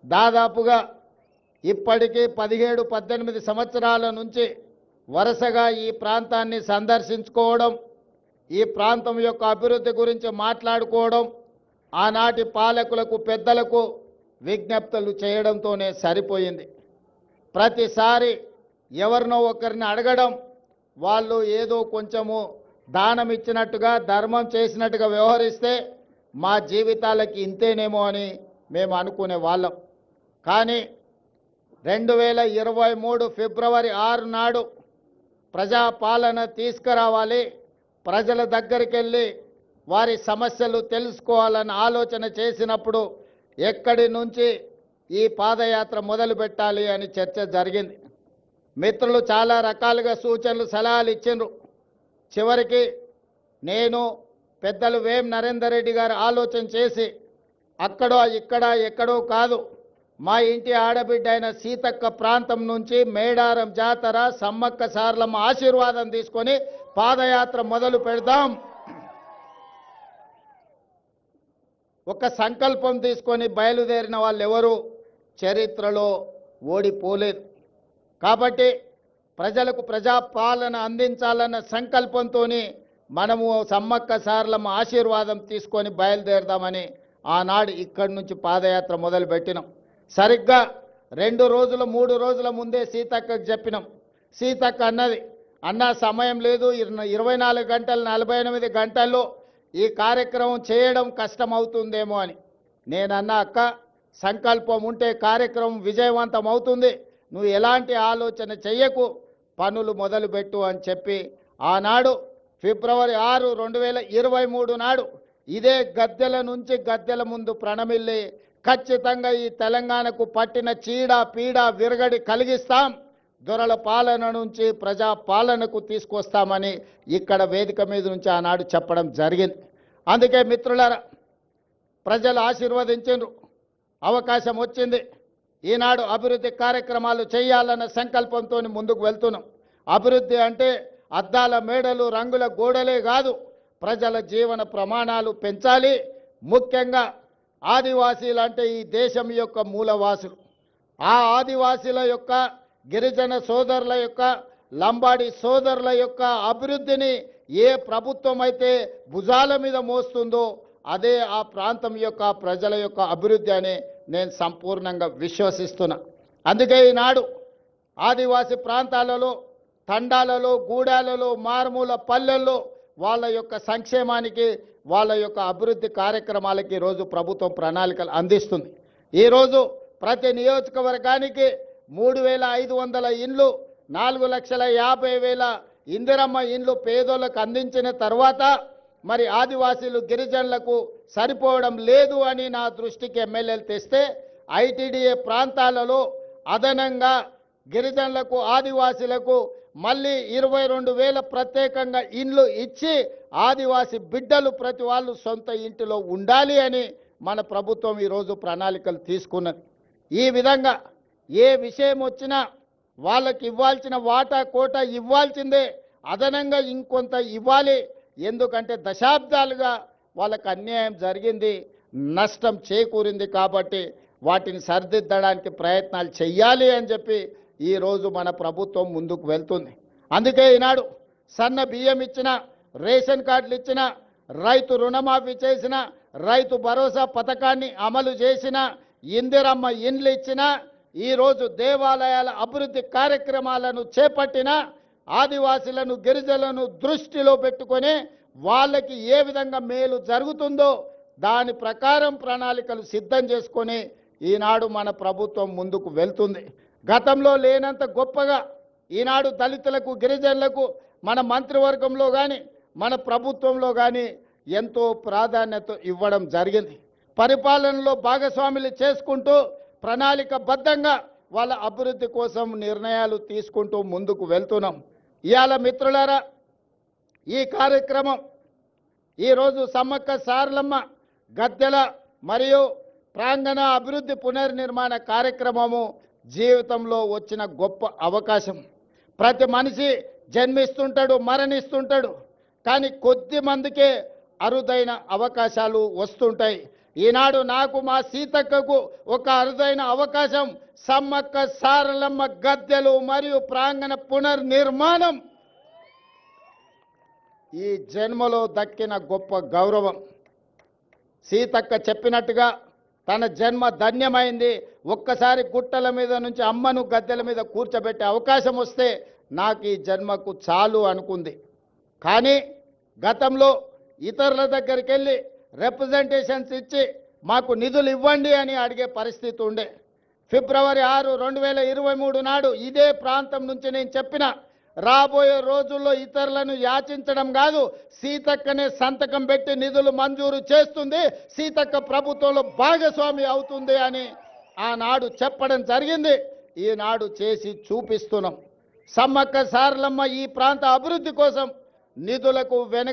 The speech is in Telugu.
దాదాపుగా ఇప్పటికీ 17-18 సంవత్సరాల నుంచి వరుసగా ఈ ప్రాంతాన్ని సందర్శించుకోవడం, ఈ ప్రాంతం యొక్క అభివృద్ధి గురించి మాట్లాడుకోవడం, ఆనాటి పాలకులకు పెద్దలకు విజ్ఞప్తులు చేయడంతోనే సరిపోయింది. ప్రతిసారి ఎవరినో ఒకరిని అడగడం, వాళ్ళు ఏదో కొంచెము దానం ఇచ్చినట్టుగా ధర్మం చేసినట్టుగా వ్యవహరిస్తే మా జీవితాలకి ఇంతేనేమో అని మేము అనుకునే వాళ్ళం. కానీ 2023 ఫిబ్రవరి 6 నాడు ప్రజాపాలన తీసుకురావాలి, ప్రజల దగ్గరికి వెళ్ళి వారి సమస్యలు తెలుసుకోవాలని ఆలోచన చేసినప్పుడు ఎక్కడి నుంచి ఈ పాదయాత్ర మొదలు పెట్టాలి అని చర్చ జరిగింది. మిత్రులు చాలా రకాలుగా సూచనలు సలహాలు ఇచ్చిండ్రు. చివరికి నేను పెద్దలు వేం నరేందర్ రెడ్డి గారు ఆలోచన చేసి అక్కడో ఇక్కడ ఎక్కడో కాదు, మా ఇంటి ఆడబిడ్డ అయిన సీతక్క ప్రాంతం నుంచి మేడారం జాతర సమ్మక్క సారలమ్మ ఆశీర్వాదం తీసుకొని పాదయాత్ర మొదలు పెడదాం. ఒక సంకల్పం తీసుకొని బయలుదేరిన వాళ్ళు ఎవరు చరిత్రలో ఓడిపోలేదు. కాబట్టి ప్రజలకు ప్రజాపాలన అందించాలన్న సంకల్పంతో మనము సమ్మక్క సారలమ్మ ఆశీర్వాదం తీసుకొని బయలుదేరదామని ఆనాడు ఇక్కడి నుంచి పాదయాత్ర మొదలుపెట్టినాం. సరిగ్గా 2 రోజులు 3 రోజుల ముందే సీతక్కకు చెప్పినాం. సీతక్క అన్నది, అన్న సమయం లేదు, 24 గంటలు 48 గంటల్లో ఈ కార్యక్రమం చేయడం కష్టమవుతుందేమో అని. నేనన్నా, అక్క సంకల్పం ఉంటే కార్యక్రమం విజయవంతం అవుతుంది, నువ్వు ఎలాంటి ఆలోచన చెయ్యకు, పనులు మొదలుపెట్టు అని చెప్పి ఆనాడు ఫిబ్రవరి 6, 2023 నాడు ఇదే గద్దెల నుంచి గద్దెల ముందు ప్రణమిల్లి ఖచ్చితంగా ఈ తెలంగాణకు పట్టిన చీడ పీడ విరగడి కలిగిస్తాం, దొరల పాలన నుంచి ప్రజా పాలనకు తీసుకొస్తామని ఇక్కడ వేదిక మీద నుంచి ఆనాడు చెప్పడం జరిగింది. అందుకే మిత్రులారా, ప్రజలు ఆశీర్వదించారు, అవకాశం వచ్చింది. ఈనాడు అభివృద్ధి కార్యక్రమాలు చేయాలన్న సంకల్పంతో ముందుకు వెళ్తున్నాం. అభివృద్ధి అంటే అద్దాల మేడలు రంగుల గోడలే కాదు, ప్రజల జీవన ప్రమాణాలు పెంచాలి. ముఖ్యంగా ఆదివాసీలు అంటే ఈ దేశం యొక్క మూలవాసులు. ఆ ఆదివాసీల యొక్క, గిరిజన సోదరుల యొక్క, లంబాడి సోదరుల యొక్క అభివృద్ధిని ఏ ప్రభుత్వం అయితే భుజాల మీద మోస్తుందో అదే ఆ ప్రాంతం యొక్క ప్రజల యొక్క అభివృద్ధి అని నేను సంపూర్ణంగా విశ్వసిస్తున్నా. అందుకే ఈనాడు ఆదివాసీ ప్రాంతాలలో, తండాలలో, గూడాలలో, మారుమూల పల్లెల్లో వాళ్ళ యొక్క సంక్షేమానికి, వాళ్ళ యొక్క అభివృద్ధి కార్యక్రమాలకి ఈరోజు ప్రభుత్వం ప్రణాళికలు అందిస్తుంది. ఈరోజు ప్రతి నియోజకవర్గానికి 3,500 ఇండ్లు, 4,50,000 ఇందిరమ్మ ఇండ్లు పేదోళ్ళకు అందించిన తర్వాత మరి ఆదివాసీలు గిరిజనులకు సరిపోవడం లేదు అని నా దృష్టికి ఎమ్మెల్యేలు తెస్తే ఐటీడీఏ ప్రాంతాలలో అదనంగా గిరిజనులకు, ఆదివాసీలకు మళ్ళీ 22,000 ప్రత్యేకంగా ఇండ్లు ఇచ్చి ఆదివాసీ బిడ్డలు ప్రతి వాళ్ళు సొంత ఇంటిలో ఉండాలి అని మన ప్రభుత్వం ఈరోజు ప్రణాళికలు తీసుకున్నది. ఈ విధంగా ఏ విషయం వచ్చినా వాళ్ళకి ఇవ్వాల్సిన వాటా కోట ఇవ్వాల్సిందే, అదనంగా ఇంకొంత ఇవ్వాలి. ఎందుకంటే దశాబ్దాలుగా వాళ్ళకు అన్యాయం జరిగింది, నష్టం చేకూరింది. కాబట్టి వాటిని సరిదిద్దడానికి ప్రయత్నాలు చెయ్యాలి అని చెప్పి ఈరోజు మన ప్రభుత్వం ముందుకు వెళ్తుంది. అందుకే ఈనాడు సన్న బియ్యం ఇచ్చిన, రేషన్ కార్డులు ఇచ్చిన, రైతు రుణమాఫీ చేసిన, రైతు భరోసా పథకాన్ని అమలు చేసిన, ఇందిరమ్మ ఇండ్లు ఇచ్చిన, ఈరోజు దేవాలయాల అభివృద్ధి కార్యక్రమాలను చేపట్టిన, ఆదివాసీలను, గిరిజనులను దృష్టిలో పెట్టుకొని వాళ్ళకి ఏ విధంగా మేలు జరుగుతుందో దాని ప్రకారం ప్రణాళికలు సిద్ధం చేసుకొని ఈనాడు మన ప్రభుత్వం ముందుకు వెళ్తుంది. గతంలో లేనంత గొప్పగా ఈనాడు దళితులకు, గిరిజనులకు మన మంత్రివర్గంలో కానీ మన ప్రభుత్వంలో కానీ ఎంతో ప్రాధాన్యత ఇవ్వడం జరిగింది. పరిపాలనలో భాగస్వాములు చేసుకుంటూ ప్రణాళికబద్ధంగా వాళ్ళ అభివృద్ధి కోసం నిర్ణయాలు తీసుకుంటూ ముందుకు వెళ్తున్నాం. ఇవాళ మిత్రులారా, ఈ కార్యక్రమం ఈరోజు సమ్మక్క సారలమ్మ గద్దెల మరియు ప్రాంగణ అభివృద్ధి పునర్నిర్మాణ కార్యక్రమము జీవితంలో వచ్చిన గొప్ప అవకాశం. ప్రతి మనిషి జన్మిస్తుంటాడు, మరణిస్తుంటాడు, కానీ కొద్ది మందికే అరుదైన అవకాశాలు వస్తుంటాయి. ఈనాడు నాకు మా సీతక్కకు ఒక అరుదైన అవకాశం సమ్మక్క సారలమ్మ గద్దెలు మరియు ప్రాంగణ పునర్నిర్మాణం ఈ జన్మలో దక్కిన గొప్ప గౌరవం. సీతక్క చెప్పినట్టుగా తన జన్మ ధన్యమైంది. ఒక్కసారి గుట్టల మీద నుంచి అమ్మను గద్దెల మీద కూర్చోబెట్టే అవకాశం వస్తే నాకు ఈ జన్మకు చాలు అనుకుంది. కానీ గతంలో ఇతరుల దగ్గరికి వెళ్ళి రిప్రజెంటేషన్స్ ఇచ్చి మాకు నిధులు ఇవ్వండి అని అడిగే పరిస్థితి ఉండే. ఫిబ్రవరి 6, 2023 నాడు ఇదే ప్రాంతం నుంచి నేను చెప్పిన రాబోయే రోజుల్లో ఇతరులను యాచించడం కాదు, సీతక్కనే సంతకం పెట్టి నిధులు మంజూరు చేస్తుంది, సీతక్క ప్రభుత్వంలో భాగస్వామి అవుతుంది అని ఆనాడు చెప్పడం జరిగింది. ఈనాడు చేసి చూపిస్తున్నాం. సమ్మక్క సారలమ్మ ఈ ప్రాంత అభివృద్ధి కోసం నిధులకు వెనక